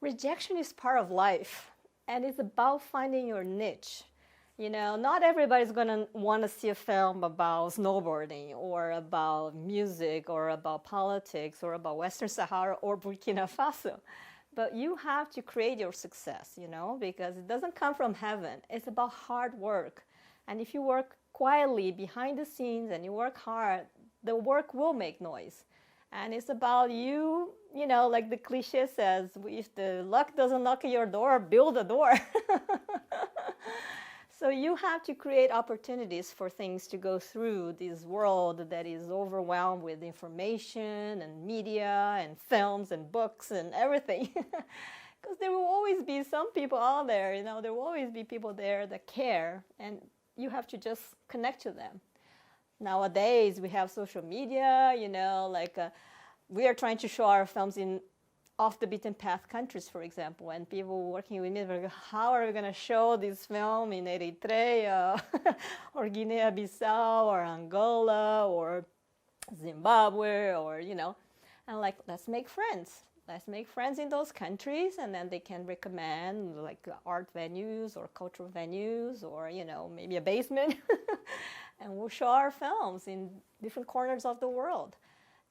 Rejection is part of life, and it's about finding your niche. You know, not everybody's going to want to see a film about snowboarding or about music or about politics or about Western Sahara or Burkina Faso. But you have to create your success, you know, because it doesn't come from heaven. It's about hard work. And if you work quietly behind the scenes and you work hard, the work will make noise. And it's about you, you know, like the cliche says, if the luck doesn't knock at your door, build a door. So you have to create opportunities for things to go through this world that is overwhelmed with information and media and films and books and everything. Because there will always be some people out there, you know, there will always be people there that care, and you have to just connect to them. Nowadays, we have social media, you know, like we are trying to show our films in off the beaten path countries, for example, and people working with me, like, how are we going to show this film in Eritrea or Guinea-Bissau or Angola or Zimbabwe or, you know, and like, let's make friends. Let's make friends in those countries, and then they can recommend like art venues or cultural venues or, you know, maybe a basement. And we'll show our films in different corners of the world.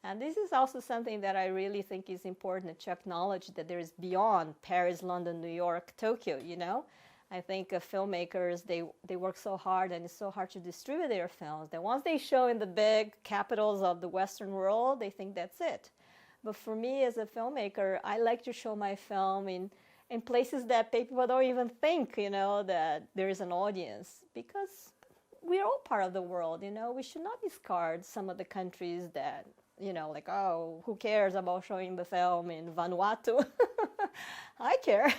And this is also something that I really think is important to acknowledge, that there is beyond Paris, London, New York, Tokyo, you know. I think filmmakers, they work so hard, and it's so hard to distribute their films, that once they show in the big capitals of the Western world, they think that's it. But for me as a filmmaker, I like to show my film in places that people don't even think, you know, that there is an audience, because we're all part of the world, you know. We should not discard some of the countries that, you know, like, oh, who cares about showing the film in Vanuatu? I care.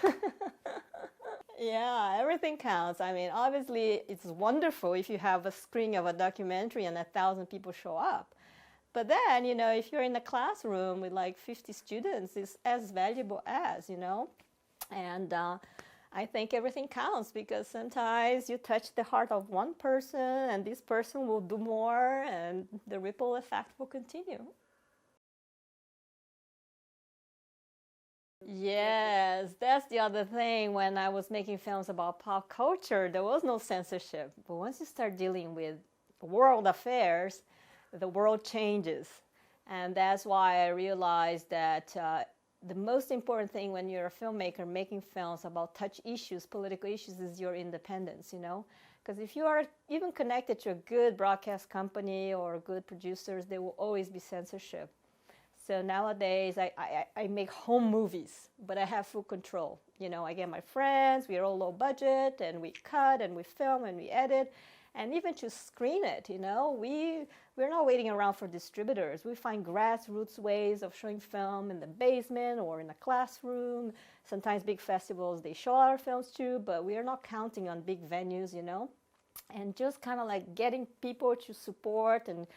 Yeah, everything counts. I mean, obviously, it's wonderful if you have a screening of a documentary and 1,000 people show up. But then, you know, if you're in a classroom with like 50 students, it's as valuable as, you know. And I think everything counts, because sometimes you touch the heart of one person and this person will do more, and the ripple effect will continue. Yes, that's the other thing. When I was making films about pop culture, there was no censorship. But once you start dealing with world affairs, the world changes. And that's why I realized that the most important thing when you're a filmmaker making films about touch issues, political issues, is your independence, you know? Because if you are even connected to a good broadcast company or good producers, there will always be censorship. So nowadays, I make home movies, but I have full control. You know, I get my friends, we're all low budget, and we cut and we film and we edit. And even to screen it, you know, we're not waiting around for distributors. We find grassroots ways of showing film in the basement or in a classroom. Sometimes big festivals, they show our films too, but we are not counting on big venues, you know. And just kind of like getting people to support and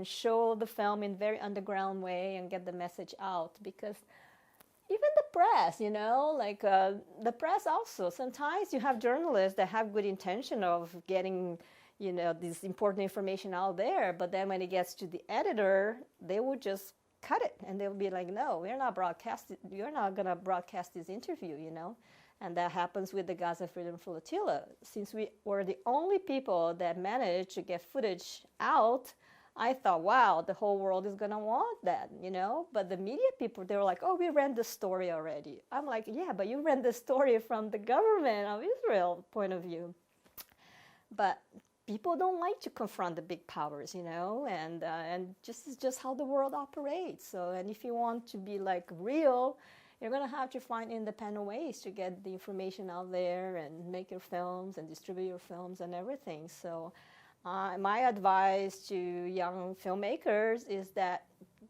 show the film in very underground way and get the message out. Because even the press, you know, like the press also, sometimes you have journalists that have good intention of getting, you know, this important information out there, but then when it gets to the editor, they will just cut it, and they'll be like, no, we're not broadcasting, you're not going to broadcast this interview, you know. And that happens with the Gaza Freedom Flotilla. Since we were the only people that managed to get footage out, I thought, wow, the whole world is going to want that, you know. But the media people, they were like, oh, we ran the story already. I'm like, yeah, but you ran the story from the government of Israel point of view. But people don't like to confront the big powers, you know, and just is just how the world operates. So, and if you want to be like real, you're going to have to find independent ways to get the information out there and make your films and distribute your films and everything. So my advice to young filmmakers is that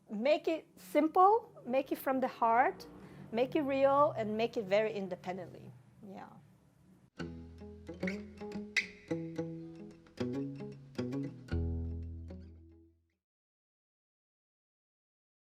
make it simple, make it from the heart, make it real, and make it very independently.